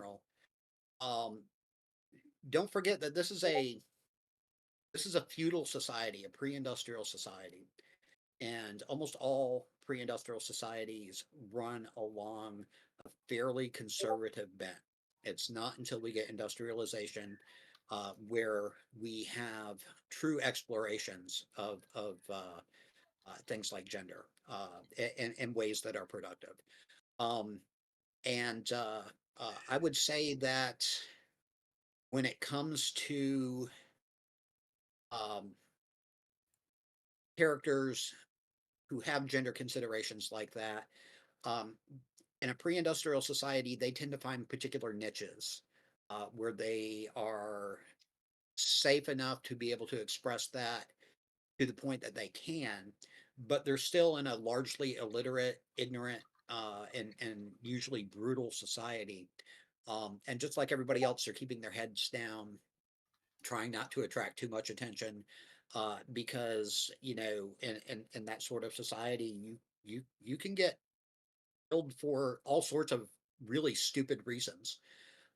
general. Um, don't forget that this is a feudal society, a pre-industrial society, and almost all pre-industrial societies run along a fairly conservative bent. It's not until we get industrialization where we have true explorations of things like gender in ways that are productive. Um, and I would say that when it comes to um, characters who have gender considerations like that, um, in a pre-industrial society, they tend to find particular niches where they are safe enough to be able to express that to the point that they can, but they're still in a largely illiterate, ignorant, and usually brutal society. And just like everybody else, they're keeping their heads down, trying not to attract too much attention, because in that sort of society, you can get killed for all sorts of really stupid reasons.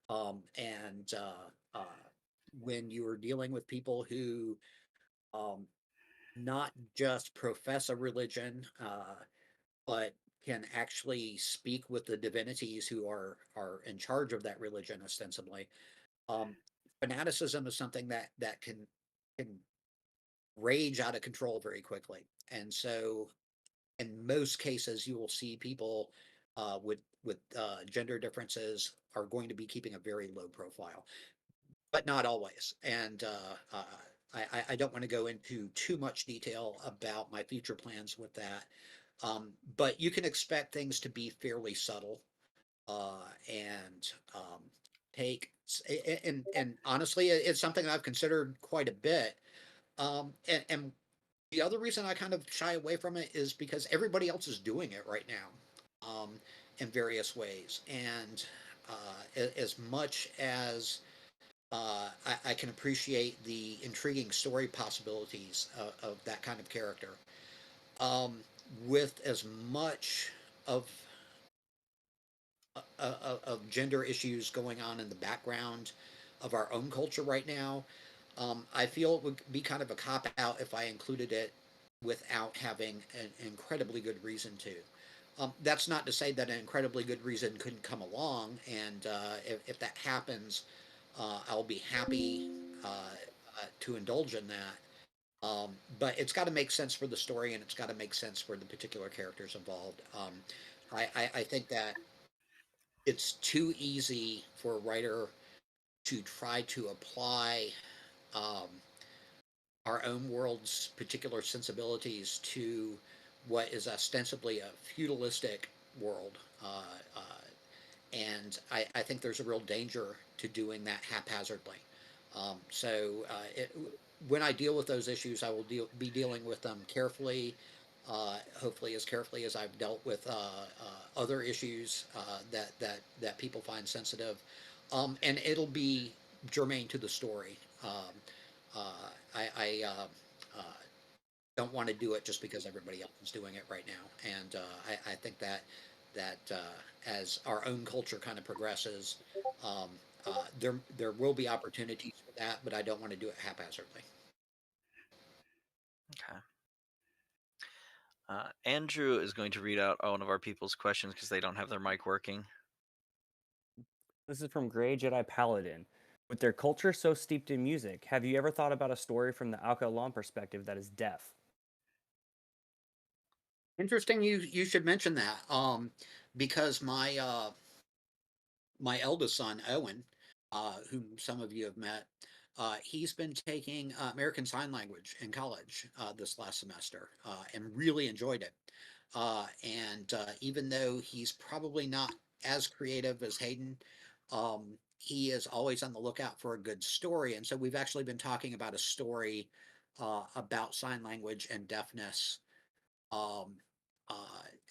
And when you're dealing with people who um, not just profess a religion, but can actually speak with the divinities who are in charge of that religion ostensibly. Um, Fanaticism is something that can rage out of control very quickly, and so in most cases, you will see people with gender differences are going to be keeping a very low profile, but not always. And I don't want to go into too much detail about my future plans with that. But you can expect things to be fairly subtle and take and honestly, it's something I've considered quite a bit. And the other reason I kind of shy away from it is because everybody else is doing it right now, in various ways. And as much as I can appreciate the intriguing story possibilities of that kind of character, um, with as much of of gender issues going on in the background of our own culture right now, I feel it would be kind of a cop out if I included it without having an incredibly good reason to. That's not to say that an incredibly good reason couldn't come along, and if that happens, I'll be happy to indulge in that. But it's got to make sense for the story, and it's got to make sense for the particular characters involved. I think that it's too easy for a writer to try to apply um, our own world's particular sensibilities to what is ostensibly a feudalistic world. And I think there's a real danger to doing that haphazardly. So when I deal with those issues, I will be dealing with them carefully, hopefully as carefully as I've dealt with other issues that people find sensitive, and it'll be germane to the story. I uh, don't want to do it just because everybody else is doing it right now, and I think that as our own culture kind of progresses, um, there will be opportunities for that, but I don't want to do it haphazardly. Okay. Andrew is going to read out one of our people's questions because they don't have their mic working. This is from Grey Jedi Paladin. With their culture so steeped in music, have you ever thought about a story from the Alcalam perspective that is deaf? Interesting, you should mention that, because my eldest son Owen, whom some of you have met, he's been taking American Sign Language in college this last semester and really enjoyed it. And even though he's probably not as creative as Hayden, he is always on the lookout for a good story. And so we've actually been talking about a story about sign language and deafness, um,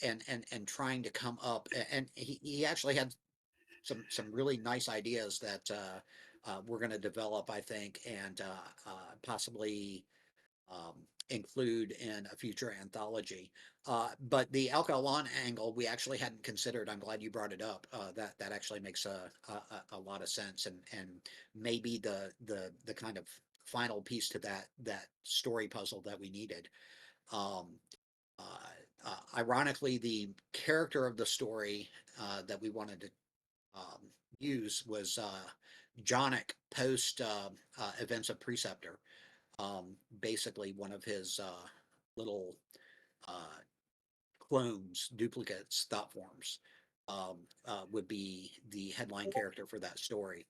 and trying to come up. And he actually had some really nice ideas that we're going to develop, I think, and possibly include in a future anthology. But the Alcalon angle we actually hadn't considered. I'm glad you brought it up. That actually makes a lot of sense, and maybe the kind of final piece to that story puzzle that we needed. Um, Ironically, the character of the story that we wanted to um, use was Jonic post events of Preceptor. Basically, one of his little uh, clones, duplicates, thought forms would be the headline character for that story.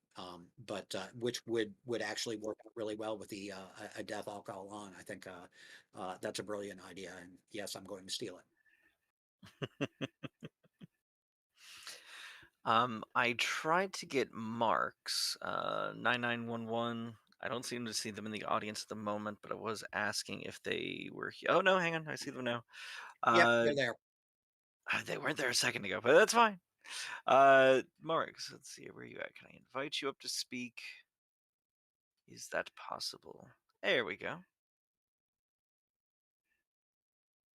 But which would actually work really well with the a Death Alcohol on. I think that's a brilliant idea, and yes, I'm going to steal it. I tried to get Marks 9911. I don't seem to see them in the audience at the moment, but I was asking if they were here. Oh no, hang on, I see them now. Yep, Uh, they're there. they weren't there a second ago, but that's fine. Marks, let's see, where are you at? Can I invite you up to speak? Is that possible? There we go.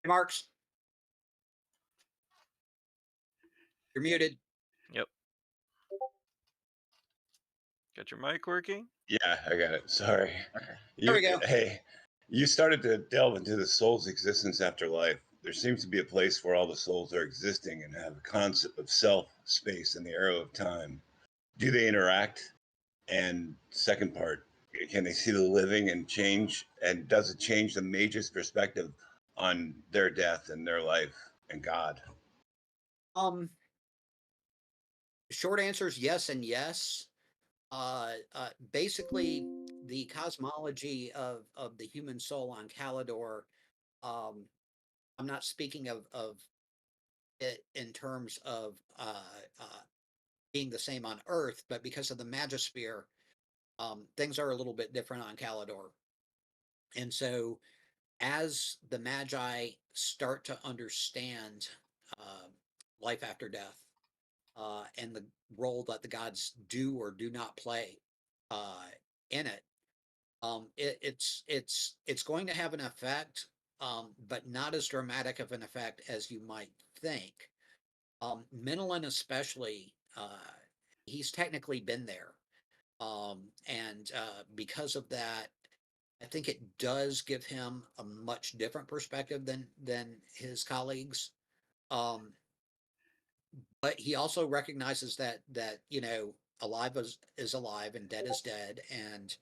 Hey, Marks, you're muted. Yep. Got your mic working? Yeah, I got it. Sorry. There we go. Hey, you started to delve into the soul's existence after life. There seems to be a place where all the souls are existing and have a concept of self, space, and the arrow of time. Do they interact? And second part, can they see the living and change? And does it change the mage's perspective on their death and their life and God? Um, Short answer is yes and yes. Basically, the cosmology of the human soul on Calidor. Um, I'm not speaking of it in terms of being the same on Earth, but because of the Magisphere, things are a little bit different on Calidor. And so, as the Magi start to understand uh, life after death and the role that the gods do or do not play uh, in it, it's going to have an effect, but not as dramatic of an effect as you might think. Menelin especially, he's technically been there, and because of that, I think it does give him a much different perspective than his colleagues. Um, but he also recognizes that alive is alive and dead is dead, and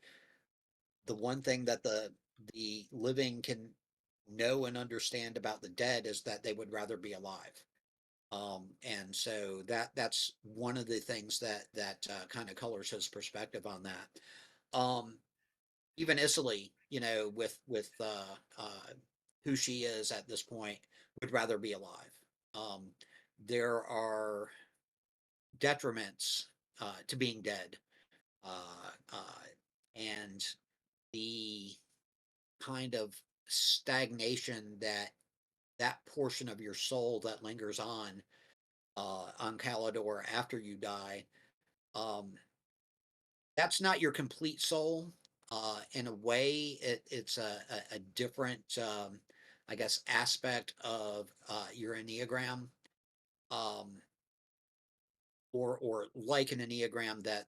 the one thing that the living can know and understand about the dead is that they would rather be alive. And so that's one of the things that kind of colors his perspective on that. Even Isily, with who she is at this point, would rather be alive. Um, there are detriments to being dead, and the kind of stagnation that portion of your soul that lingers on Calidor after you die. Um, that's not your complete soul. In a way, it's a different, I guess, aspect of your enneagram, um, or like an enneagram that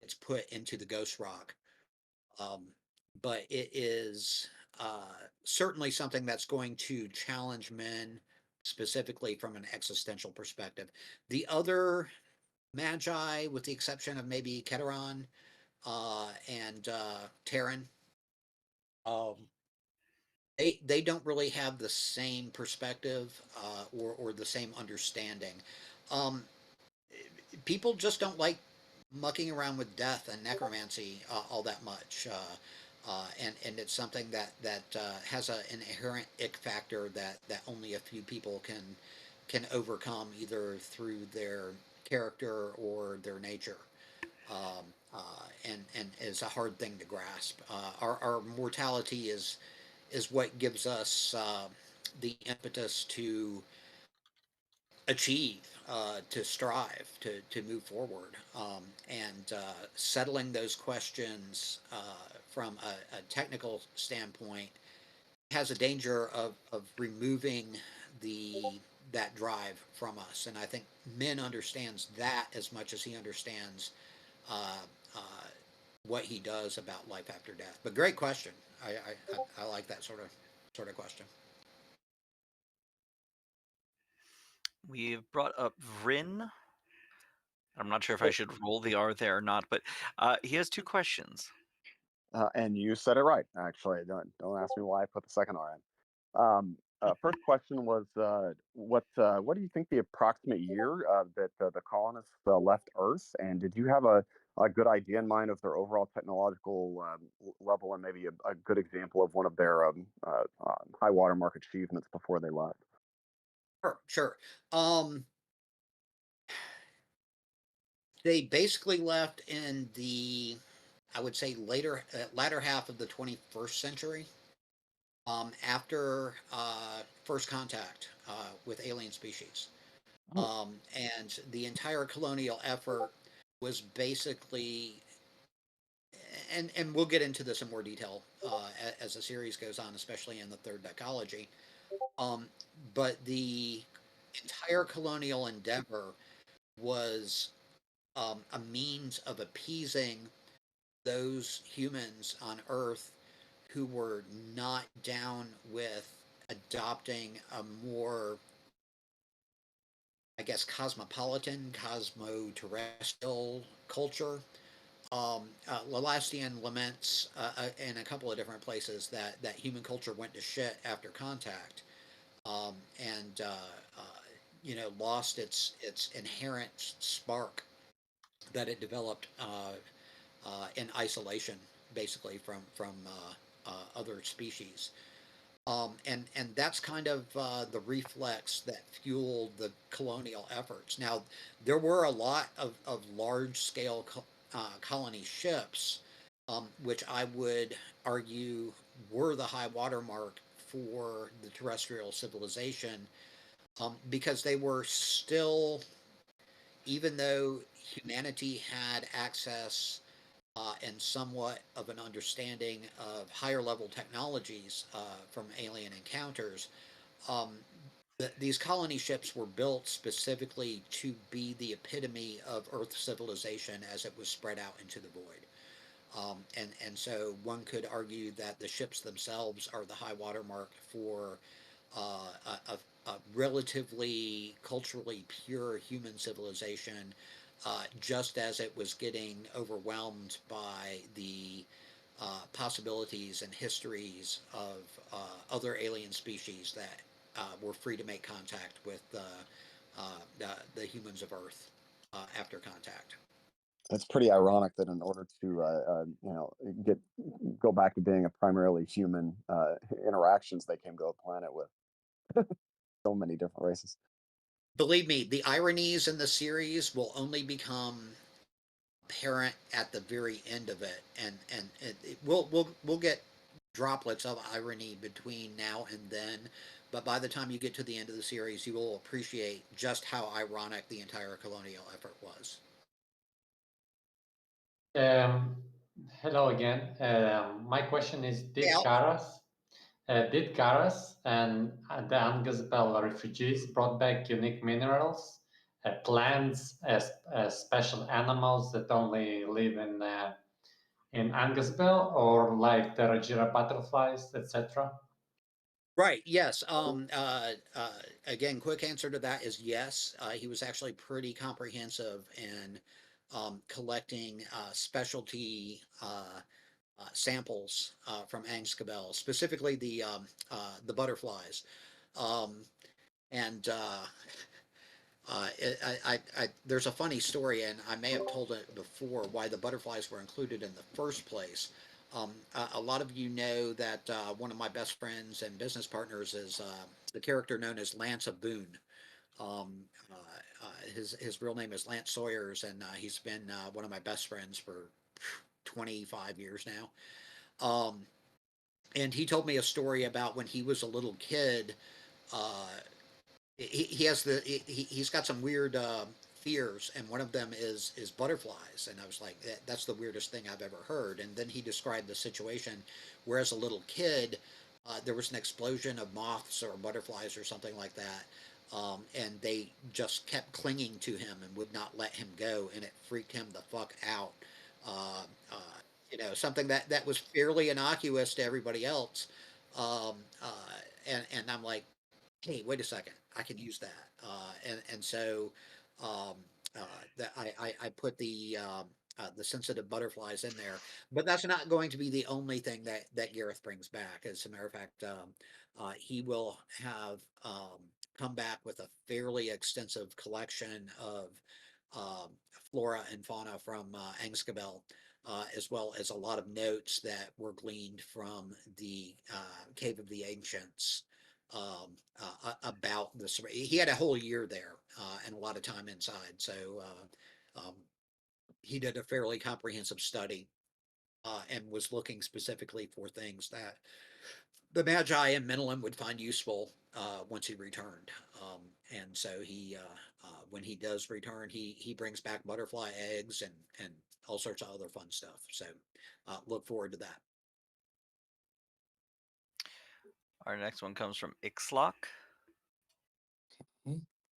gets put into the ghost rock. Um, but it is certainly something that's going to challenge men, specifically from an existential perspective. The other magi, with the exception of maybe Keteron and Terran, um, they don't really have the same perspective or the same understanding. Um, People just don't like mucking around with death and necromancy all that much. And it's something that has an inherent ick factor that only a few people can overcome, either through their character or their nature. And is a hard thing to grasp. Our mortality is what gives us the impetus to achieve, to strive, to move forward, and settling those questions from a technical standpoint has a danger of removing that drive from us. And I think Min understands that as much as he understands uh, uh, what he does about life after death. But great question. I like that sort of question. We've brought up Vrin. I'm not sure if I should roll the R there or not, but he has two questions. And you said it right, actually. Don't ask me why I put the second R in. First question was, what do you think the approximate year that the colonists left Earth? And did you have a good idea in mind of their overall technological level, and maybe a good example of one of their high watermark achievements before they left? Sure. They basically left in the, I would say, latter half of the 21st century, after first contact with alien species. And the entire colonial effort was basically, and we'll get into this in more detail as the series goes on, especially in the third dichology. But the entire colonial endeavor was a means of appeasing those humans on Earth who were not down with adopting a more, I guess, cosmopolitan, cosmo-terrestrial culture. Lalastian laments in a couple of different places that human culture went to shit after contact, and lost its inherent spark that it developed in isolation, basically from other species. And that's kind of the reflex that fueled the colonial efforts. Now, there were a lot of large-scale colony ships, which I would argue were the high watermark for the terrestrial civilization, because they were still, even though humanity had access and somewhat of an understanding of higher level technologies from alien encounters, um, these colony ships were built specifically to be the epitome of Earth civilization as it was spread out into the void. And so one could argue that the ships themselves are the high watermark for a relatively culturally pure human civilization, just as it was getting overwhelmed by the possibilities and histories of other alien species that were free to make contact with the humans of Earth after contact. It's pretty ironic that in order to go back to being a primarily human interactions, they came to a planet with so many different races. Believe me, the ironies in the series will only become apparent at the very end of it, and we'll get droplets of irony between now and then, but by the time you get to the end of the series, you will appreciate just how ironic the entire colonial effort was. Hello again. My question is: Yeah. Did Karas and the Angazbel refugees brought back unique minerals, plants, special animals that only live in Angazbel, or like the Rajira butterflies, etc.? Right. Yes. Again, quick answer to that is yes. He was actually pretty comprehensive in collecting specialty samples from Angskabel, specifically the butterflies. Um, and there's a funny story, and I may have told it before, why the butterflies were included in the first place. A lot of you know that one of my best friends and business partners is the character known as Lance of Boone. Um, his real name is Lance Sawyers, and he's been one of my best friends for 25 years now. And he told me a story about when he was a little kid. Uh, he's got some weird fears, and one of them is butterflies. And I was like, that's the weirdest thing I've ever heard. And then he described the situation where, as a little kid, there was an explosion of moths or butterflies or something like that. And they just kept clinging to him and would not let him go, and it freaked him the fuck out. Uh, uh, something that was fairly innocuous to everybody else. Um, uh, and I'm like, hey, wait a second, I can use that. And so um, that I put the sensitive butterflies in there, but that's not going to be the only thing that Gareth brings back. As a matter of fact, he will have come back with a fairly extensive collection of flora and fauna from Angskabel, as well as a lot of notes that were gleaned from the Cave of the Ancients about this. He had a whole year there and a lot of time inside. So he did a fairly comprehensive study and was looking specifically for things that the Magi and Menelem would find useful once he returned. And so when he does return, he brings back butterfly eggs and all sorts of other fun stuff. So look forward to that. Our next one comes from Ixlock.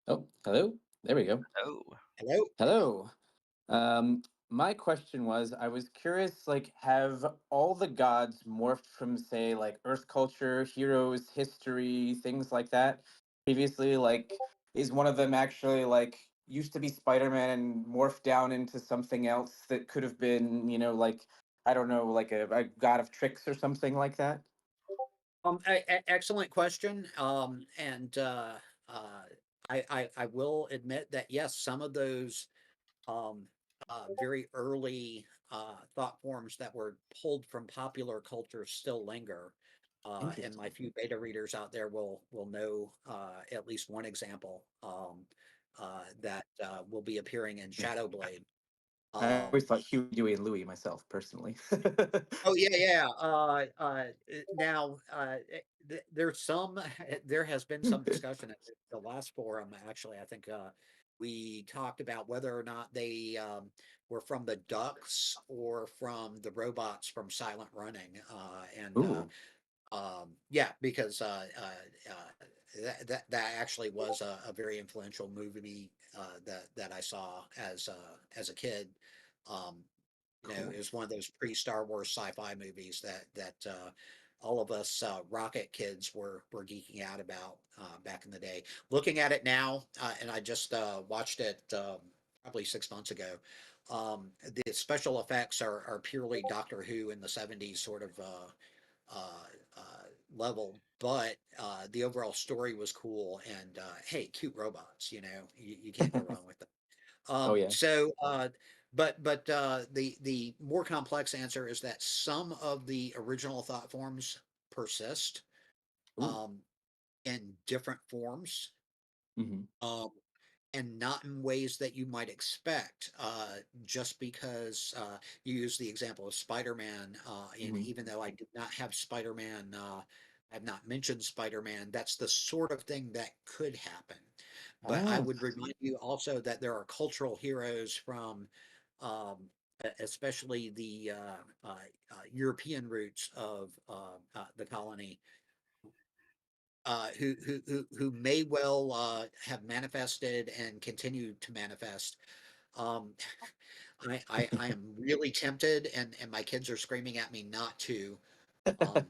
Oh, hello. There we go. Oh, Hello. Hello. My question was, I was curious, like, have all the gods morphed from, say, like Earth culture, heroes, history, things like that? Previously, like, is one of them actually like used to be Spider-Man and morphed down into something else that could have been, like I don't know, like a god of tricks or something like that? Excellent question. And uh, I will admit that yes, some of those um, very early thought forms that were pulled from popular culture still linger. And my Interesting. few beta readers out there will know at least one example that will be appearing in Shadowblade. I always Um, thought Huey, Dewey, and Louie myself, personally. Oh yeah, yeah. Now, there's some. There has been some discussion at the last forum. Actually, I think we talked about whether or not they were from the Ducks or from the robots from Silent Running. And Ooh. yeah, because that actually was a very influential movie that I saw as a kid. Um, it Cool. was one of those pre-Star Wars sci-fi movies that all of us rocket kids were geeking out about back in the day. Looking at it now, and I just watched it probably 6 months ago. The special effects are purely Doctor Who in the '70s sort of uh, level, but the overall story was cool. And hey, cute robots, you can't go wrong with them. Oh yeah. The more complex answer is that some of the original thought forms persist Ooh. um, in different forms. Hmm. Um, and not in ways that you might expect, just because you use the example of Spider-Man, and Hmm. even though I did not have Spider-Man, I have not mentioned Spider-Man, that's the sort of thing that could happen. But I Oh. would remind you also that there are cultural heroes from, especially the European roots of the colony, who may well have manifested and continue to manifest. Um, I am really tempted, and my kids are screaming at me not to um,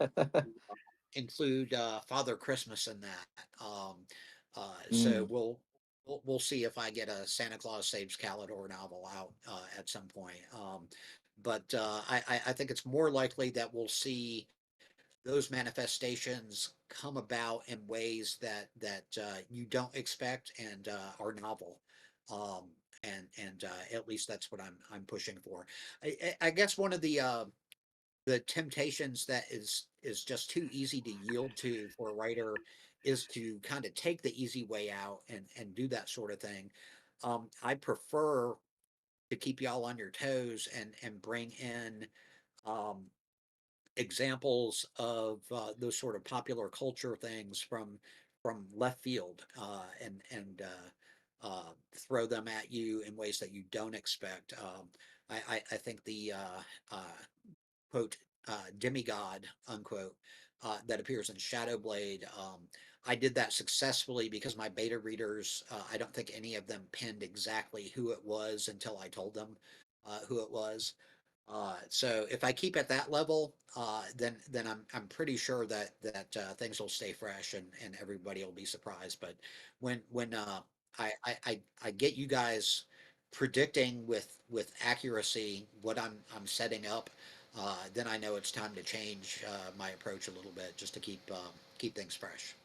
include Father Christmas in that. So Mm, we'll see if I get a Santa Claus Saves Calidor novel out at some point. But I think it's more likely that we'll see those manifestations come about in ways that you don't expect and are novel. Um, and at least that's what I'm pushing for. I guess one of the temptations that is just too easy to yield to for a writer is to kind of take the easy way out and do that sort of thing. I prefer to keep y'all on your toes and bring in um, examples of those sort of popular culture things from left field and throw them at you in ways that you don't expect. I think the uh, quote demigod, unquote, that appears in Shadowblade. I did that successfully because my beta readers, I don't think any of them pinned exactly who it was until I told them who it was. So if I keep at that level, then I'm pretty sure that things will stay fresh and everybody will be surprised. But when I get you guys predicting with accuracy what I'm setting up, then I know it's time to change my approach a little bit just to keep things fresh.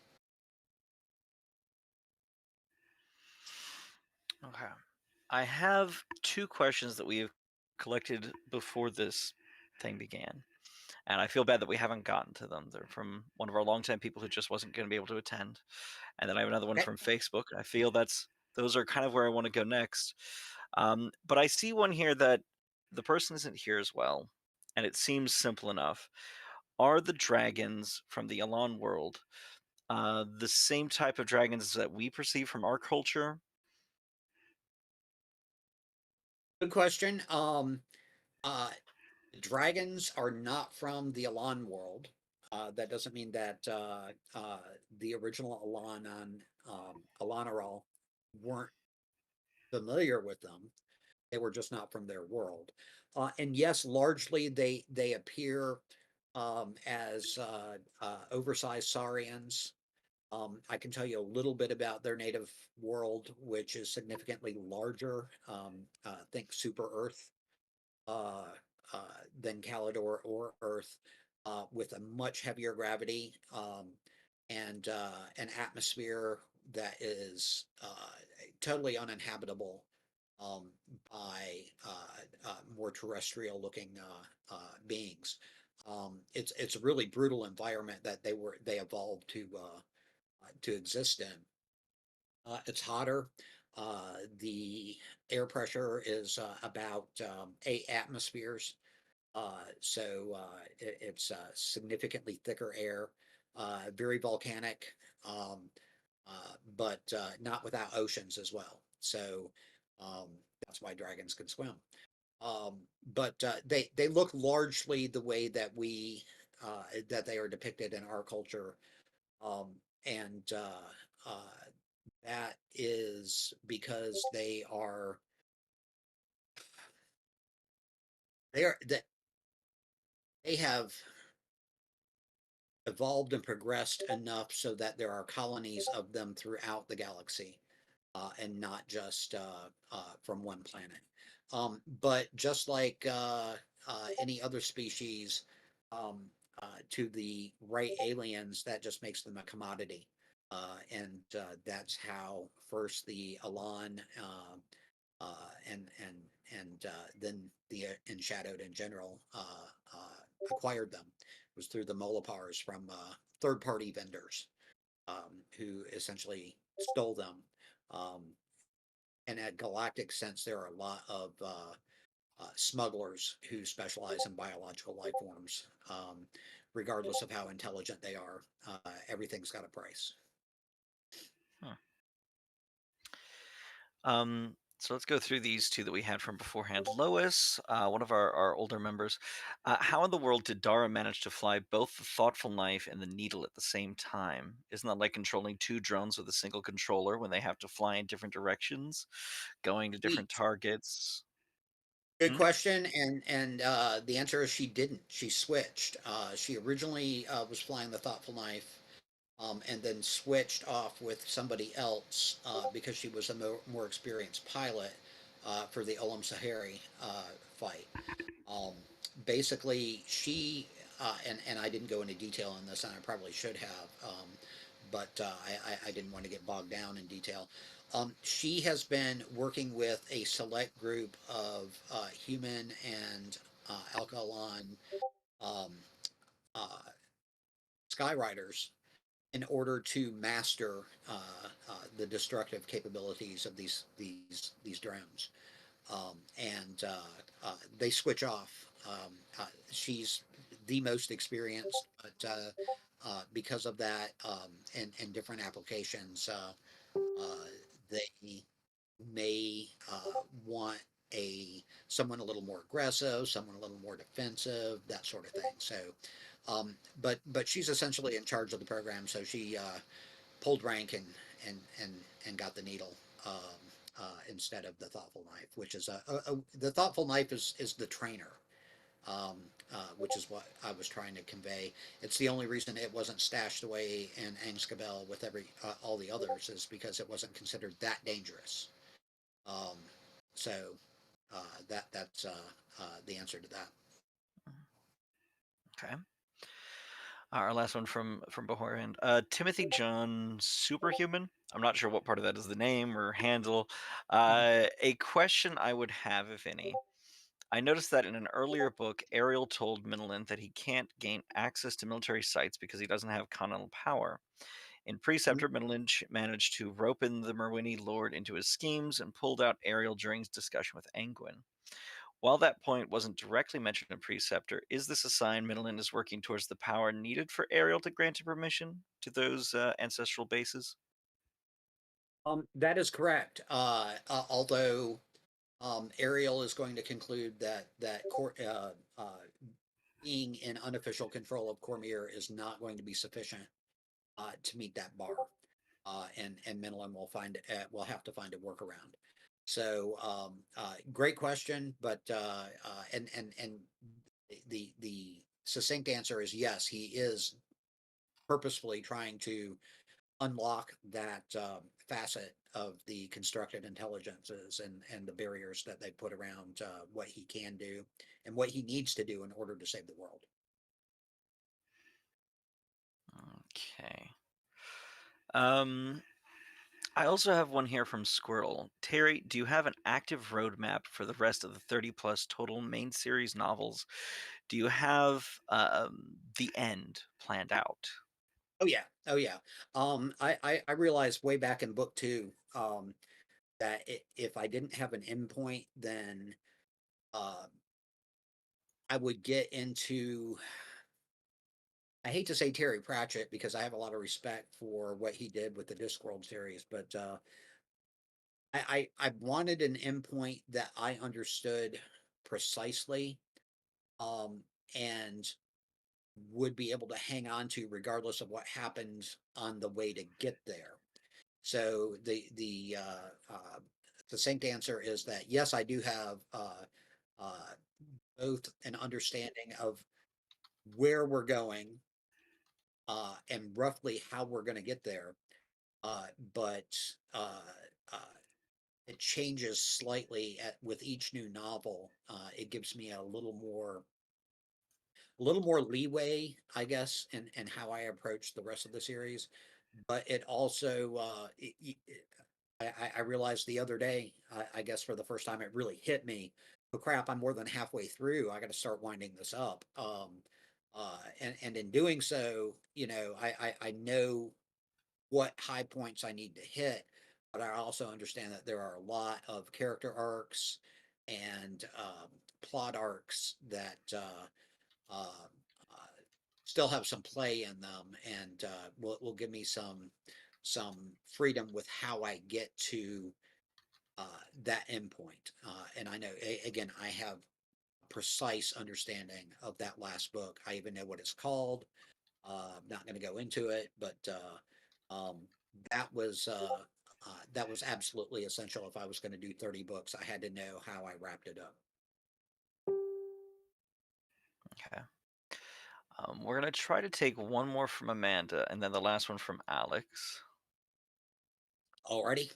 Okay. I have two questions that we've collected before this thing began, and I feel bad that we haven't gotten to them. They're from one of our longtime people who just wasn't going to be able to attend, and then I have another one Okay. from Facebook. I feel those are kind of where I want to go next. But I see one here that the person isn't here as well, and it seems simple enough. Are the dragons from the Elan world the same type of dragons that we perceive from our culture? Good question. Uh, Dragons are not from the Elan world. That doesn't mean that the original Elan on Elanaral weren't familiar with them. They were just not from their world. And yes, largely they appear as oversized saurians. I can tell you a little bit about their native world, which is significantly larger. Think Super Earth uh, uh, than Calidor or Earth, with a much heavier gravity and an atmosphere that is totally uninhabitable um, by more terrestrial looking beings. It's a really brutal environment that they evolved to exist in. It's hotter. The air pressure is about 8 atmospheres. It's significantly thicker air, very volcanic, um, but not without oceans as well. Um, that's why dragons can swim. Um, but they look largely the way that they are depicted in our culture, um, and that is because that they have evolved and progressed enough so that there are colonies of them throughout the galaxy, and not just from one planet. But just like any other species, um, to the right aliens, that just makes them a commodity. And that's how first the Elan and then the Enshadowed in general acquired them. It was through the Molopars from third-party vendors who essentially stole them. Um, and at galactic sense, there are a lot of smugglers who specialize in biological life forms. Regardless of how intelligent they are, everything's got a price. Huh. So let's go through these two that we had from beforehand. Lois, one of our older members, how in the world did Dara manage to fly both the thoughtful knife and the needle at the same time? Isn't that like controlling two drones with a single controller when they have to fly in different directions, going to different Sweet. targets? Good Hmm? question, and the answer is she didn't. She switched. She originally was flying the thoughtful knife, and then switched off with somebody else because she was a more experienced pilot for the Olam Sahari fight. Um, Basically, and I didn't go into detail on this, and I probably should have, but I didn't want to get bogged down in detail. She has been working with a select group of human and Alkaline um, uh, Skyriders in order to master the destructive capabilities of these drones. They switch off. She's the most experienced, but because of that, and different applications, they may want someone a little more aggressive, someone a little more defensive, that sort of thing. So, but she's essentially in charge of the program, so she pulled rank and and and got the needle. Instead of the thoughtful knife, which is the thoughtful knife is the trainer, which is what I was trying to convey. It's the only reason it wasn't stashed away in Angskabel with all the others is because it wasn't considered that dangerous. Um, so that's the answer to that. Okay. Our last one from beforehand. Timothy John Superhuman. I'm not sure what part of that is the name or handle. A question I would have, if any. I noticed that in an earlier book, Ariel told Minolin that he can't gain access to military sites because he doesn't have continental power. In Preceptor, Minolin managed to rope in the Merwini Lord into his schemes and pulled out Ariel during his discussion with Angwin. While that point wasn't directly mentioned in Preceptor, is this a sign Minolin is working towards the power needed for Ariel to grant him permission to those ancestral bases? That is correct. Although Ariel is going to conclude being in unofficial control of Cormier is not going to be sufficient to meet that bar, and Minolin will have to find a workaround. So great question, but and the succinct answer is yes, he is purposefully trying to unlock that facet of the constructed intelligences and the barriers that they put around what he can do and what he needs to do in order to save the world. Okay. I also have one here from Squirrel. Terry, do you have an active roadmap for the rest of the 30 plus total main series novels? Do you have the end planned out? Oh yeah, oh yeah. I realized way back in book 2 that if I didn't have an endpoint, then uh, I would get into. I hate to say Terry Pratchett because I have a lot of respect for what he did with the Discworld series, but I wanted an endpoint that I understood precisely, um, and would be able to hang on to regardless of what happened on the way to get there. So the succinct answer is that yes, I do have uh, both an understanding of where we're going and roughly how we're going to get there, but uh, uh, it changes slightly with each new novel. It gives me a little more leeway, I guess, in how I approach the rest of the series. But it also, I realized the other day, I guess for the first time, it really hit me. Oh crap! I'm more than halfway through. I got to start winding this up. And in doing so, I know what high points I need to hit, but I also understand that there are a lot of character arcs and plot arcs that uh, uh, still have some play in them, and will give me some freedom with how I get to that endpoint. And I know, again, I have precise understanding of that last book. I even know what it's called. I'm not going to go into it, but um, that was uh, that was absolutely essential. If I was going to do 30 books, I had to know how I wrapped it up. Okay. We're going to try to take one more from Amanda and then the last one from Alex. Alrighty.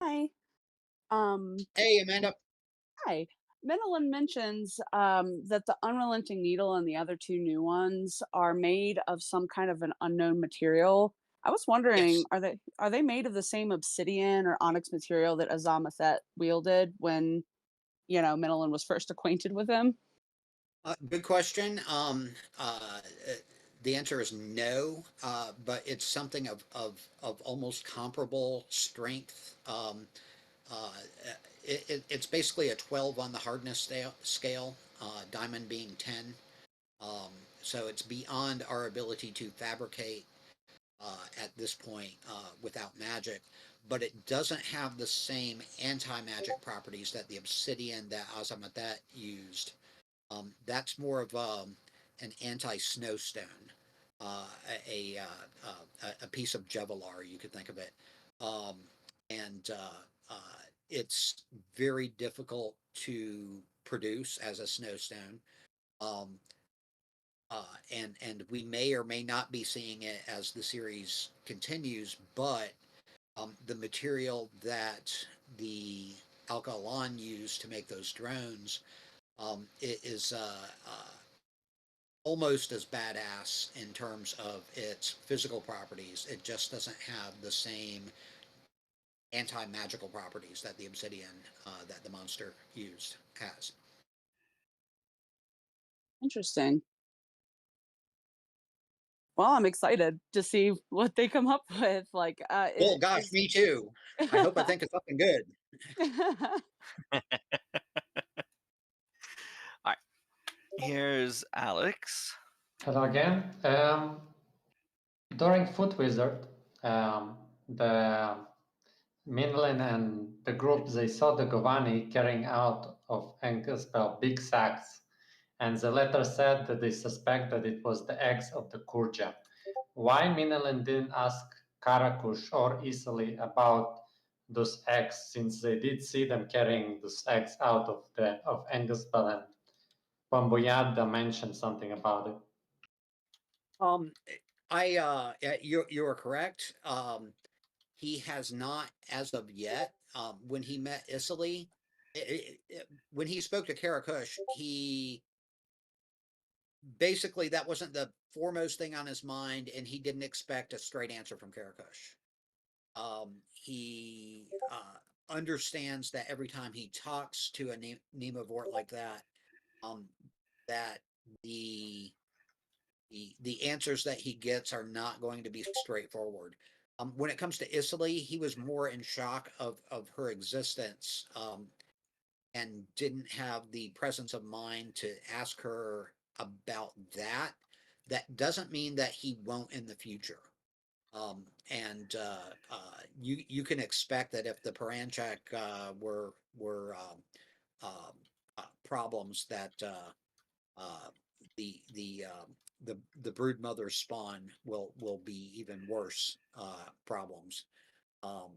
Hi. Hey, Amanda. Hi. Menelin mentions that the Unrelenting Needle and the other two new ones are made of some kind of an unknown material. I was wondering, Yes. are they made of the same obsidian or onyx material that Azamathet wielded when Menelin was first acquainted with him? Good question. The answer is no, but it's something of almost comparable strength. Uh, it's basically a 12 on the hardness scale, diamond being 10. So it's beyond our ability to fabricate at this point without magic. but it doesn't have the same anti-magic properties that the obsidian that Azamathat used. That's more of an anti-snowstone, uh, a, a piece of Jevelar, you could think of it. Um, and it's very difficult to produce as a snowstone. Um, and we may or may not be seeing it as the series continues, but the material that the Alcalan used to make those drones it is almost as badass in terms of its physical properties. It just doesn't have the same anti-magical properties that the obsidian that the monster used has. Interesting. Well, I'm excited to see what they come up with. Like, Well, gosh, me too. I hope I think of something good. All right. Here's Alex. Hello again. During Foot Wizard, the Minlin and the group, they saw the Govani carrying out of Engelspell big sacks, and the letter said that they suspect that it was the eggs of the Kurja. Why Minelin didn't ask Karakush or Isali about those eggs, since they did see them carrying those eggs out of Engelspell, and Bamboyada mentioned something about it. Um, you are correct. He has not as of yet. When he met Isali, when he spoke to Karakush, he basically that wasn't the foremost thing on his mind, and he didn't expect a straight answer from Karakush. He understands that every time he talks to a Nemavort like that, um, that the the answers that he gets are not going to be straightforward. When it comes to Isali, he was more in shock of her existence and didn't have the presence of mind to ask her about that. That doesn't mean that he won't in the future. And you can expect that if the Paranchek were problems that uh, the brood mother spawn will be even worse problems. Um,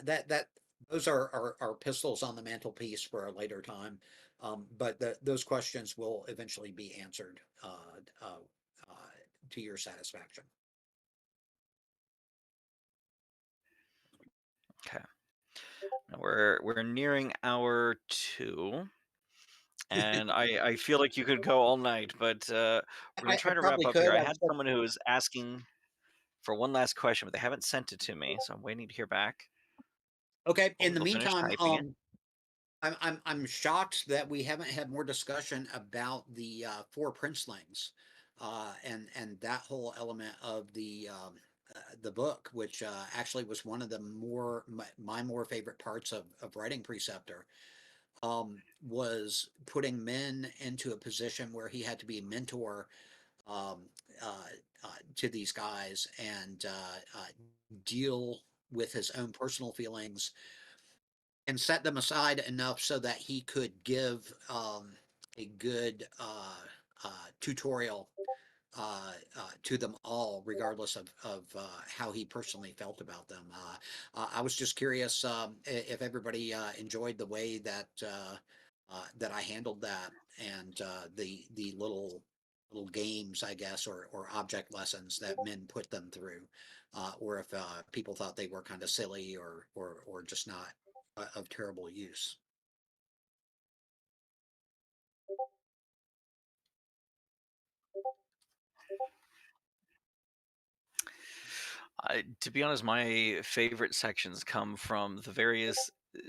that those are pistols on the mantelpiece for a later time. But those questions will eventually be answered to your satisfaction. Okay. Now we're nearing hour 2. And I feel like you could go all night, but we're gonna I try to wrap probably up could. here. I had someone who was asking for one last question, but they haven't sent it to me, so I'm waiting to hear back Okay. while In we the go finish meantime, typing it. I'm shocked that we haven't had more discussion about the four princelings, and that whole element of the book, which actually was one of the my more favorite parts of writing Preceptor, was putting Min into a position where he had to be a mentor um, uh, to these guys and deal with his own personal feelings and set them aside enough so that he could give a good tutorial to them all, regardless of how he personally felt about them. I was just curious if everybody enjoyed the way that I handled that and the little games, I guess, or object lessons that men put them through, or if people thought they were kind of silly or just not of terrible use. To be honest, my favorite sections come from the various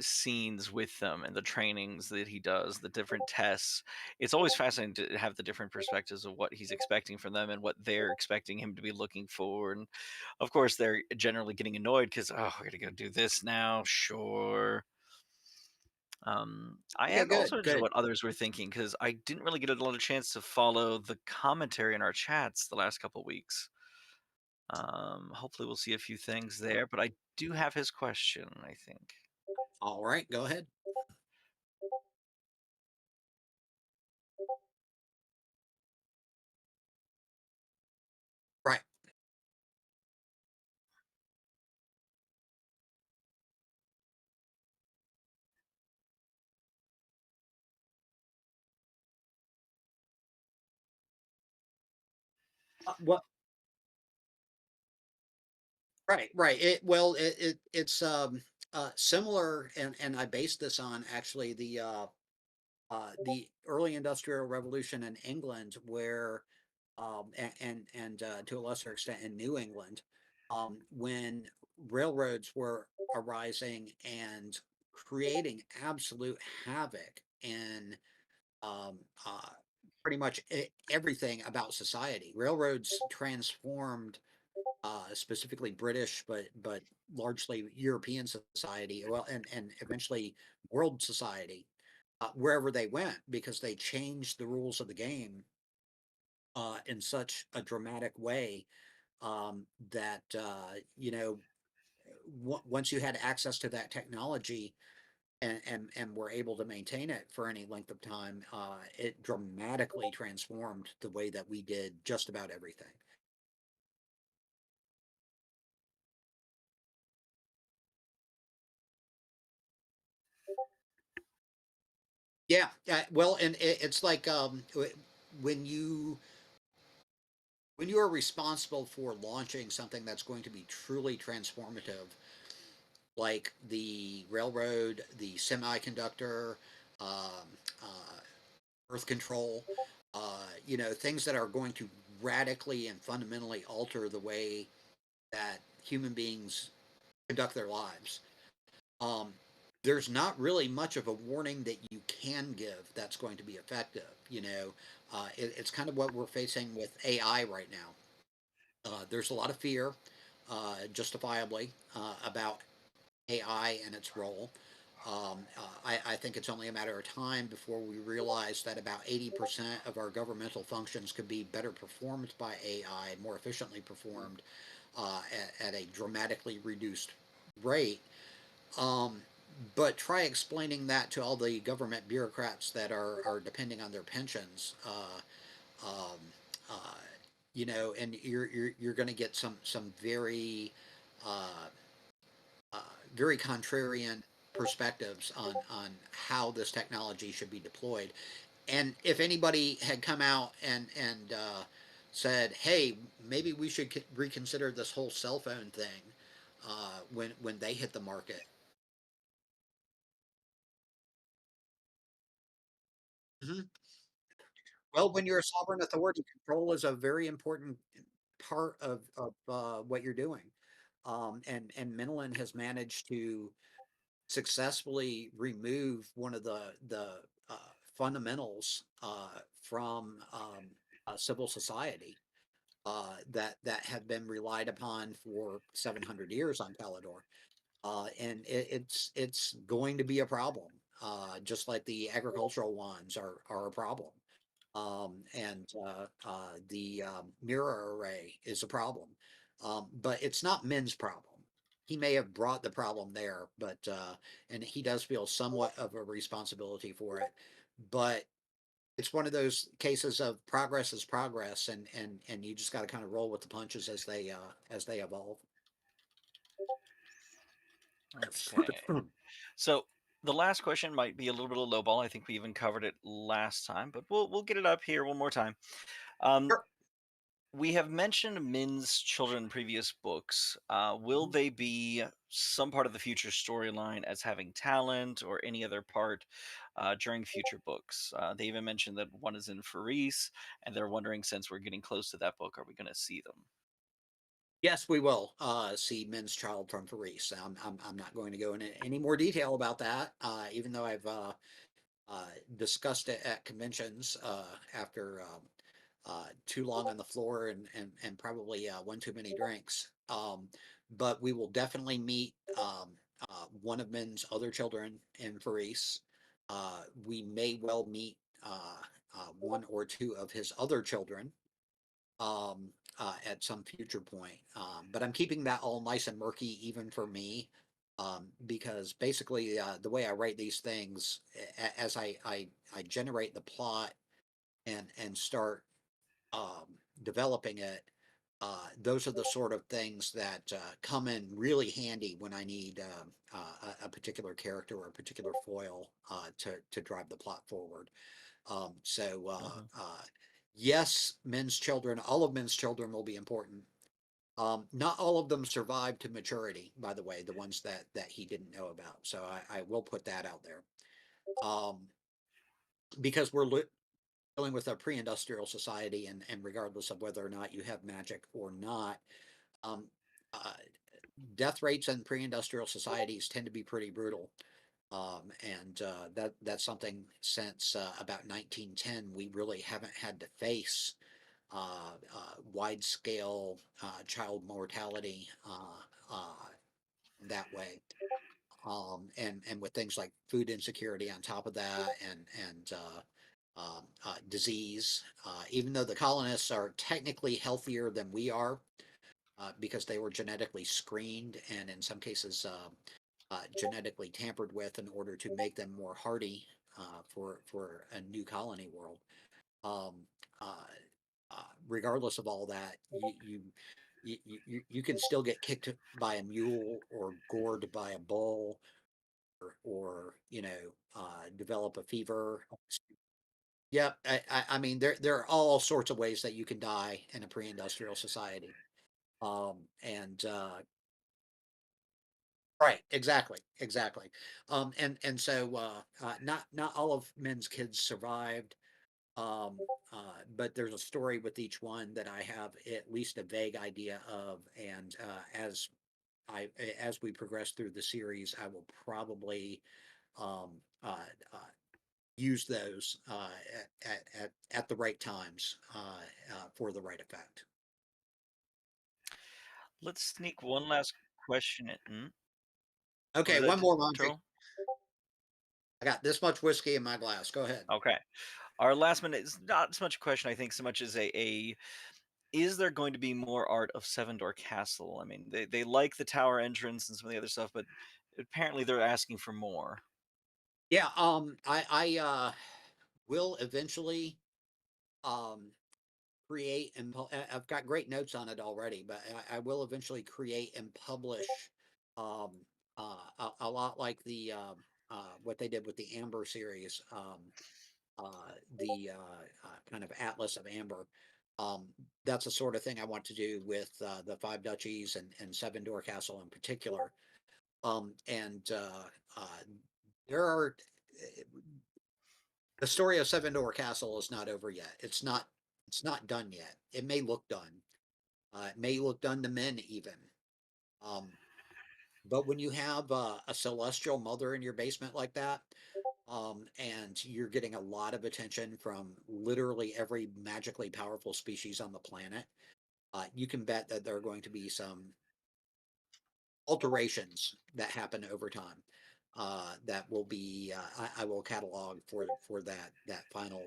scenes with them and the trainings that he does, the different tests. It's always fascinating to have the different perspectives of what he's expecting from them and what they're expecting him to be looking for. And of course, they're generally getting annoyed because, oh, we're going to go do this now. Sure. I Okay, am also good, interested in good. what others were thinking because I didn't really get a lot of chance to follow the commentary in our chats the last couple weeks. Hopefully, we'll see a few things there. But I do have his question, I think. All right, go ahead. Right. Well, right, right. It's similar, and I based this on actually the early industrial revolution in England, where and to a lesser extent in New England, when railroads were arising and creating absolute havoc in um, uh, pretty much everything about society. Railroads transformed specifically British, but largely European society, well, and eventually world society, wherever they went, because they changed the rules of the game in such a dramatic way that once you had access to that technology and were able to maintain it for any length of time, it dramatically transformed the way that we did just about everything. Yeah, well, and it's like when you when you are responsible for launching something that's going to be truly transformative, like the railroad, the semiconductor, um, uh, birth control, things that are going to radically and fundamentally alter the way that human beings conduct their lives. Um, there's not really much of a warning that you can give that's going to be effective. It's kind of what we're facing with AI right now. There's a lot of fear, justifiably, about AI and its role. I think it's only a matter of time before we realize that about 80% of our governmental functions could be better performed by AI, more efficiently performed at a dramatically reduced rate. Um, but try explaining that to all the government bureaucrats that are depending on their pensions. Um, uh, and you're going to get some uh, uh, very contrarian perspectives on how this technology should be deployed. And if anybody had come out and said, "Hey, maybe we should reconsider this whole cell phone thing," when they hit the market. Mhm. Well, when you're a sovereign authority, control is a very important part of what you're doing. And Menelin has managed to successfully remove one of the fundamentals from civil society that have been relied upon for 700 years on Palador. And it's going to be a problem, just like the agricultural ones are a problem. And the mirror array is a problem, but it's not Min's problem. He may have brought the problem there, but and he does feel somewhat of a responsibility for it. But it's one of those cases of progress is progress, and you just got to kind of roll with the punches as they evolve. Okay. So the last question might be a little bit of lowball. I think we even covered it last time, but we'll get it up here one more time. Um, Sure. we have mentioned Min's children in previous books. Will Mhm. they be some part of the future storyline as having talent or any other part during future books? They even mentioned that one is in Faris, and they're wondering, since we're getting close to that book, are we going to see them? Yes, we will see Men's Child from Faris. I'm not going to go into any more detail about that, even though I've discussed it at conventions after too long on the floor and probably one too many drinks. But we will definitely meet one of Men's other children in Faris. We may well meet one or two of his other children. at some future point. But I'm keeping that all nice and murky even for me, because basically the way I write these things, as I generate the plot and start developing it, those are the sort of things that come in really handy when I need a particular character or a particular foil to drive the plot forward. So yes, men's children, all of men's children will be important. Not all of them survived to maturity, by the way, the ones that he didn't know about. So I will put that out there. Because we're dealing with a pre-industrial society, and regardless of whether or not you have magic or not, um, uh, death rates in pre-industrial societies tend to be pretty brutal. And that's something since about 1910 we really haven't had to face wide scale child mortality that way. And with things like food insecurity on top of that, and disease, even though the colonists are technically healthier than we are because they were genetically screened and in some cases genetically tampered with in order to make them more hardy for a new colony world. Um, uh, Regardless of all that, you can still get kicked by a mule or gored by a bull, or develop a fever. Yep, I mean there are all sorts of ways that you can die in a pre-industrial society. And Right, exactly. And so not all of men's kids survived. But there's a story with each one that I have at least a vague idea of, and as we progress through the series, I will probably um, uh, uh, use those at the right times for the right effect. Let's sneak one last question in. What Okay, was one that, more, Monty. Turtle? I got this much whiskey in my glass. Go ahead. Okay. Our last minute is not so much a question, I think, so much as a is there going to be more art of Seven Door Castle? I mean, they like the tower entrance and some of the other stuff, but apparently they're asking for more. Yeah, I will eventually um create and I've got great notes on it already, but I will eventually create and publish um a lot like the what they did with the Amber series, the kind of Atlas of Amber. Um, that's the sort of thing I want to do with the Five Duchies and Seven Door Castle in particular. And there are the story of Seven Door Castle is not over yet. It's not done yet. It may look done. It may look done to men even. Um, but when you have a celestial mother in your basement like that, and you're getting a lot of attention from literally every magically powerful species on the planet, you can bet that there are going to be some alterations that happen over time. That will be I will catalog for that final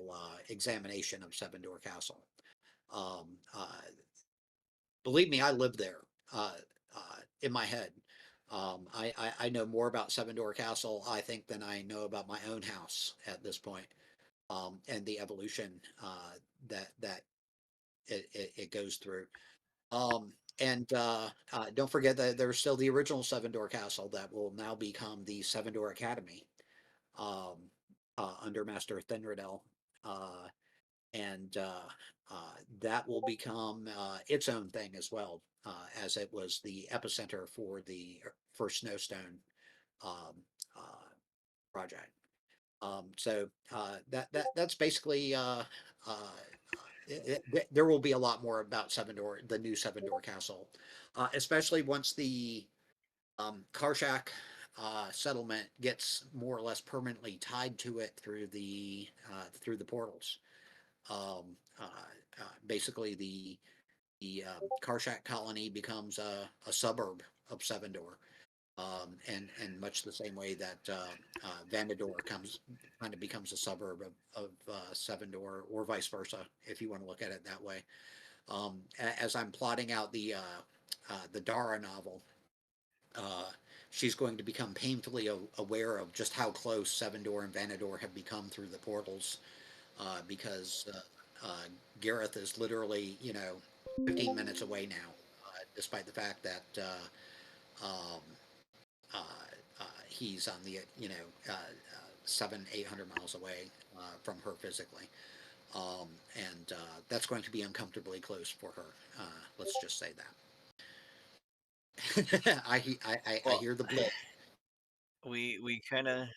examination of Seven Door Castle. Um, uh, Believe me, I live there in my head. I know more about Seven Door Castle, I think, than I know about my own house at this point, and the evolution that it goes through. And don't forget that there's still the original Seven Door Castle that will now become the Seven Door Academy um, under Master Thenradel. Uh, and that will become its own thing as well, as it was the epicenter for the first Snowstone um, uh, project. So that's basically there will be a lot more about the new Seven Door Castle, especially once the Karshak settlement gets more or less permanently tied to it through the portals. Um, uh, Basically, the Karshak colony becomes a suburb of Seven Door, and much the same way that Vandador kind of becomes a suburb of Seven Door, or vice versa, if you want to look at it that way. As I'm plotting out the Dara novel, uh, she's going to become painfully aware of just how close Seven Door and Vanador have become through the portals, because Gareth is literally, 15 minutes away now, despite the fact that um, uh, he's on the, 700-800 miles away from her physically. And that's going to be uncomfortably close for her. Let's just say that. I Well, hear the blip. we kind of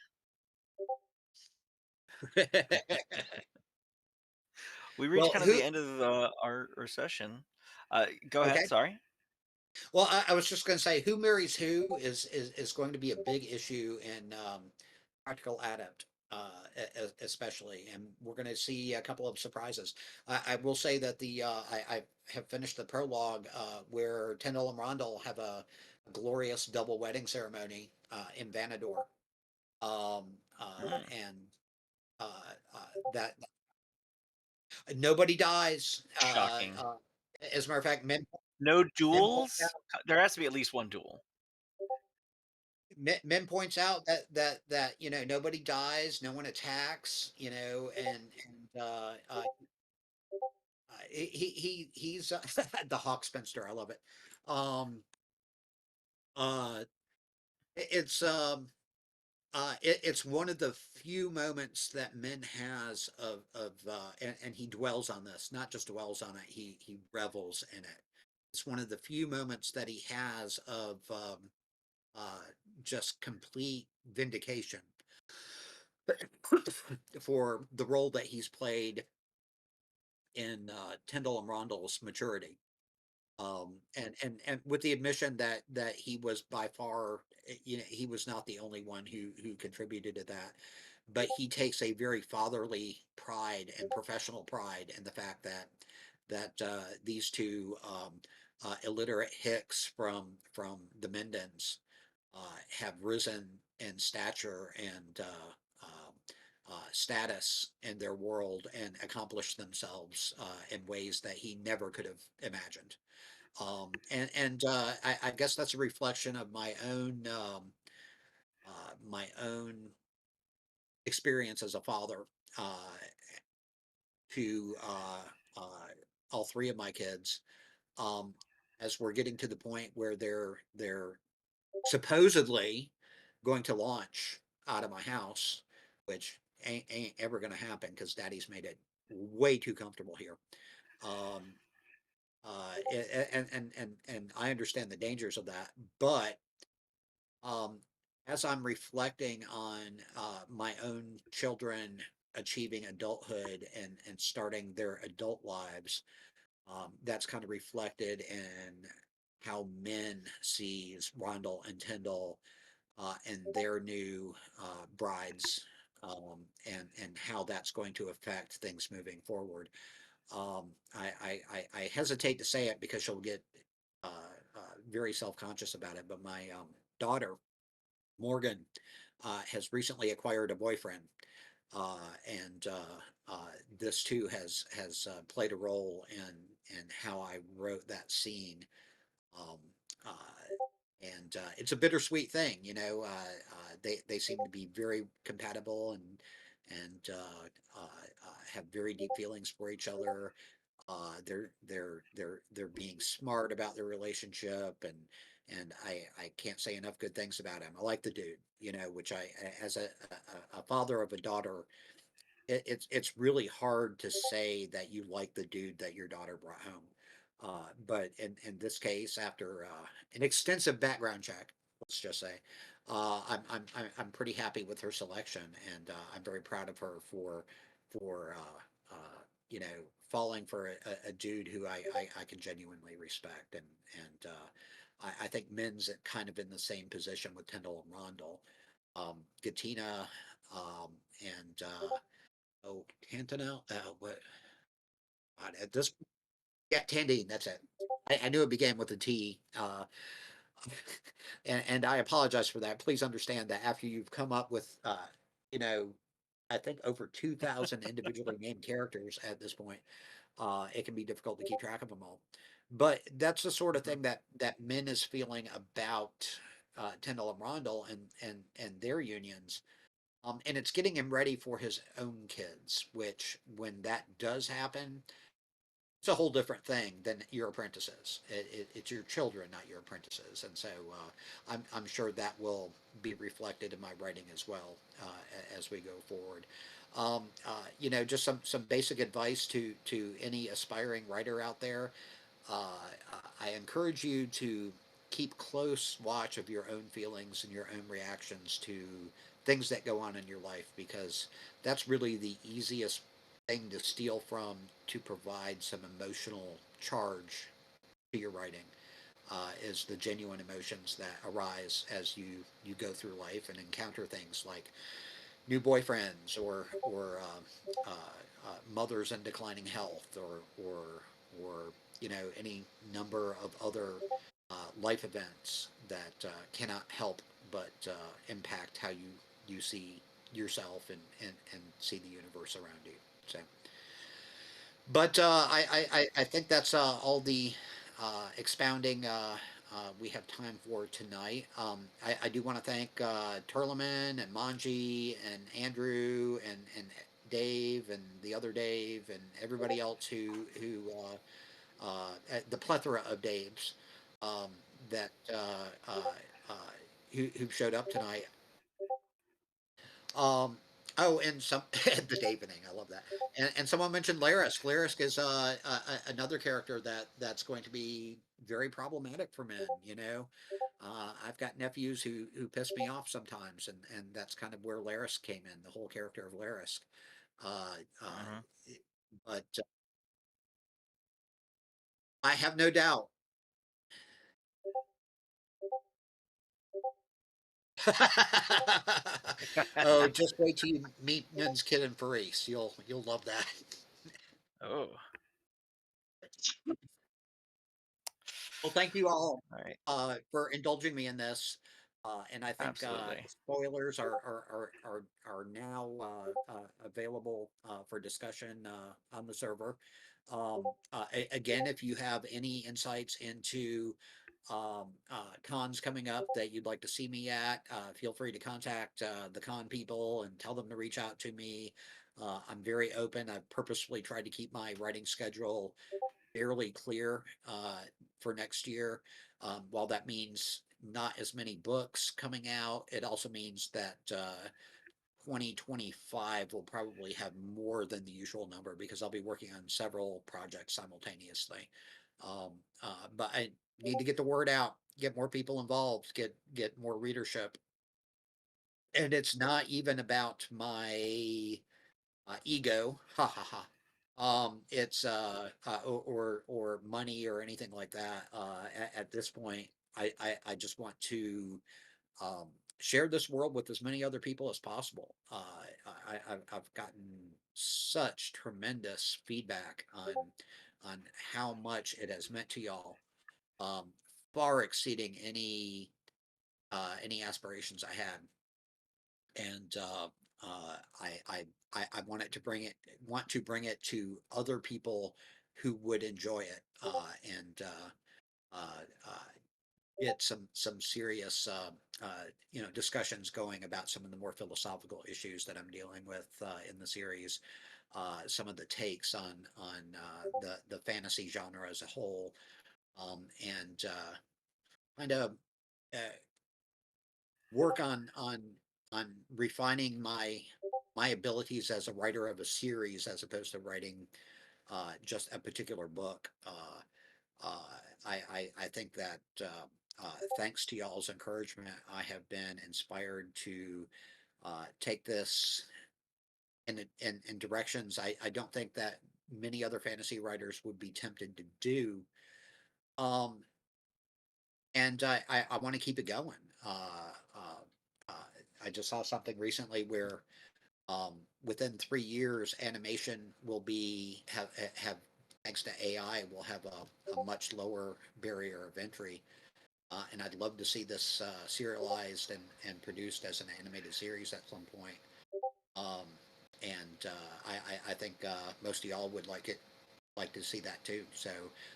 we reached Well, kind of who? the end of our session. Go ahead. Okay. Sorry. Well, I was just going to say, who marries who is going to be a big issue in Practical Adept, especially, and we're going to see a couple of surprises. I will say that I have finished the prologue where Tyndall and Rondell have a glorious double wedding ceremony in Vanador, Mm, and that nobody dies. shocking. As a matter of fact, No men point duels. There has to be at least one duel. Men points out that nobody dies, no one attacks, he's the Hawk Spinster. I love it. Um, uh, it's it's one of the few moments that Min has and he dwells on this, not just dwells on it, he revels in it. It's one of the few moments that he has of uh, just complete vindication for the role that he's played in Tyndall and Rondell's maturity. And with the admission that he was by far, he was not the only one who contributed to that, but he takes a very fatherly pride and professional pride in the fact that these two illiterate hicks from the Mendens have risen in stature and status in their world and accomplished themselves in ways that he never could have imagined. And I guess that's a reflection of my own experience as a father uh, to all three of my kids. Um, as we're getting to the point where they're supposedly going to launch out of my house, which ain't ever going to happen because Daddy's made it way too comfortable here. Um, and I understand the dangers of that, but um, as I'm reflecting on my own children achieving adulthood and starting their adult lives, that's kind of reflected in how men sees Rondell and Tyndall and their new brides, and how that's going to affect things moving forward. I hesitate to say it because she'll get very self-conscious about it, but my daughter Morgan has recently acquired a boyfriend, and this too has played a role in how I wrote that scene. Um, uh, and it's a bittersweet thing, they seem to be very compatible and have very deep feelings for each other. They're being smart about their relationship, and I can't say enough good things about him. I like the dude, which as a father of a daughter, it's really hard to say that you like the dude that your daughter brought home. But in this case, after an extensive background check, let's just say, I'm pretty happy with her selection, and I'm very proud of her for falling for a dude who I can genuinely respect, and I think Min's kind of in the same position with Tyndall and Rondell. Gatina, and oh, Tantanel. What? At this, yeah, Tandine. That's it. I knew it began with a T. And I apologize for that. Please understand that after you've come up with, you know, I think over 2,000 individually named characters at this point. it can be difficult to keep track of them all. But that's the sort of Mhm. thing that Min is feeling about Tyndall and Rondell and their unions. And it's getting him ready for his own kids, which when that does happen, it's a whole different thing than your apprentices. It's your children, not your apprentices, and so I'm sure that will be reflected in my writing as well as we go forward. Just some basic advice to any aspiring writer out there. I encourage you to keep close watch of your own feelings and your own reactions to things that go on in your life, because that's really the easiest thing to steal from to provide some emotional charge to your writing. Is the genuine emotions that arise as you go through life and encounter things like new boyfriends or mothers in declining health or any number of other life events that cannot help but impact how you see yourself and see the universe around you. So, but I think that's all the expounding we have time for tonight. I do want to thank Turleman and Manji and Andrew and Dave and the other Dave and everybody else the plethora of Daves um, that who showed up tonight. Um, oh, and some the Davening, I love that. And someone mentioned Larisk. Larisk is another character that's going to be very problematic for men. I've got nephews who piss me off sometimes, and that's kind of where Larisk came in, the whole character of Larisk. Uh, uh, Mhm. but I have no doubt. Oh, just wait till you meet Men's Kid and Paris. You'll love that. Oh, Well, thank you all all right. for indulging me in this. And I think Absolutely. spoilers are now available for discussion on the server. Again, if you have any insights into cons coming up that you'd like to see me at, feel free to contact the con people and tell them to reach out to me. I'm very open. I've purposefully tried to keep my writing schedule fairly clear for next year. While that means not as many books coming out, it also means that 2025 will probably have more than the usual number because I'll be working on several projects simultaneously. Um, but I need to get the word out, get more people involved, get more readership. And it's not even about my ego, ha ha ha. It's or money or anything like that. At this point, I just want to um, share this world with as many other people as possible. I've gotten such tremendous feedback on how much it has meant to y'all, um, far exceeding any aspirations I had. And I want to bring it to other people who would enjoy it and get some serious discussions going about some of the more philosophical issues that I'm dealing with in the series. Some of the takes on the fantasy genre as a whole, and kind of uh, work on refining my abilities as a writer of a series as opposed to writing just a particular book. I think that thanks to y'all's encouragement, I have been inspired to take this in directions I don't think that many other fantasy writers would be tempted to do. Um, and I want to keep it going. I just saw something recently where within 3 years, animation will have thanks to AI will have a much lower barrier of entry. And I'd love to see this serialized and produced as an animated series at some point. Um, and I think most of y'all would like it like to see that too. So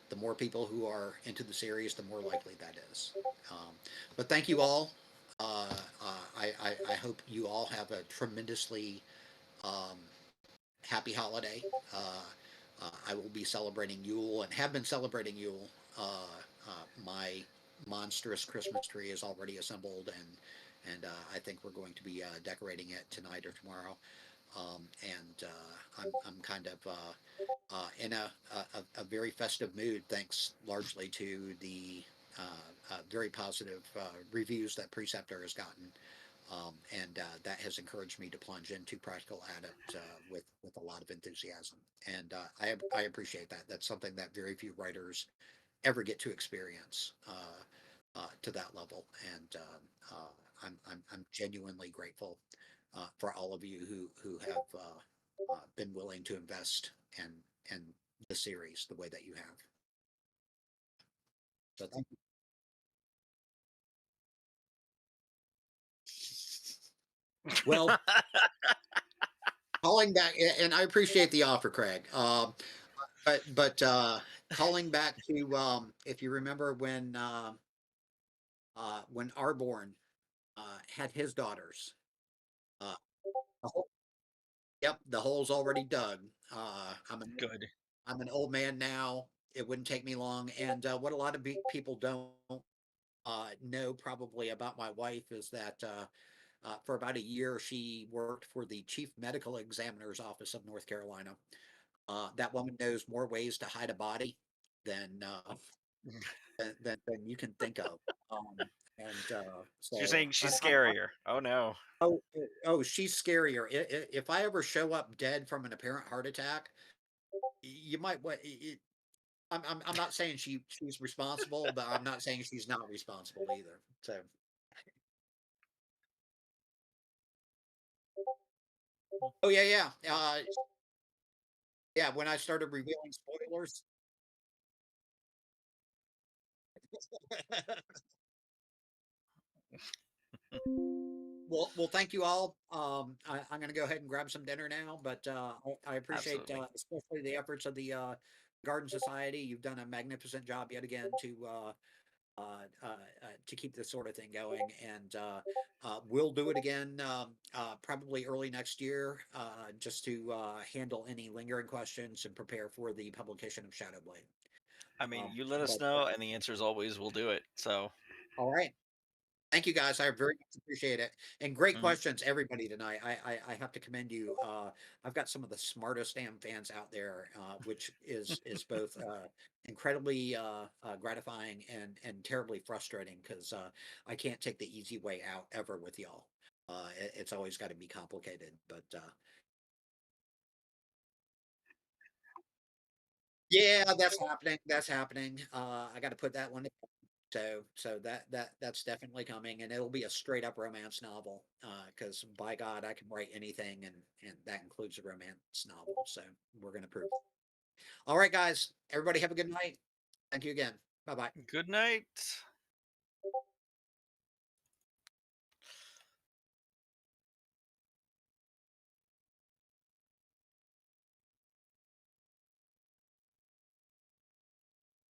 the more people who are into the series, the more likely that is. But thank you all. I hope you all have a tremendously um, happy holiday. I will be celebrating Yule and have been celebrating Yule. My monstrous Christmas tree is already assembled, and I think we're going to be decorating it tonight or tomorrow. And I'm kind of in a very festive mood, thanks largely to the very positive reviews that Preceptor has gotten. And that has encouraged me to plunge into Practical Adept with a lot of enthusiasm, and I appreciate that. That's something that very few writers ever get to experience to that level, and I'm genuinely grateful for all of you who have been willing to invest in the series the way that you have. So thank you. Well, calling back, and I appreciate the offer, Craig. But calling back to if you remember when Arborn had his daughters, uh, the hole, yep, the hole's already dug. Good. I'm an old man now. It wouldn't take me long. And what a lot of people don't know probably about my wife is that for about a year she worked for the chief medical examiner's office of North Carolina. That woman knows more ways to hide a body than than you can think of. And So you're so saying she's scarier. Oh no. oh, she's scarier. If I ever show up dead from an apparent heart attack, you might I'm not saying she's responsible, but I'm not saying she's not responsible either. So oh yeah. Yeah, when I started revealing spoilers. Well, thank you all. I'm going to go ahead and grab some dinner now, but I appreciate Absolutely. especially the efforts of the Garden Society. You've done a magnificent job yet again to keep this sort of thing going, and we'll do it again probably early next year, just to handle any lingering questions and prepare for the publication of Shadowblade. I mean, Um, you let us but know, and the answer is always we'll do it. So, all right. Thank you guys. I very much appreciate it. And great mhm. questions, everybody tonight. I have to commend you. I've got some of the smartest damn fans out there, which is both incredibly gratifying and terribly frustrating because I can't take the easy way out ever with y'all. It's always got to be complicated. But yeah, that's happening. That's happening. I got to put that one. So that's definitely coming, and it'll be a straight up romance novel. Because by God, I can write anything, and that includes a romance novel. So we're gonna prove. All right, guys. Everybody have a good night. Thank you again. Bye bye. Good night.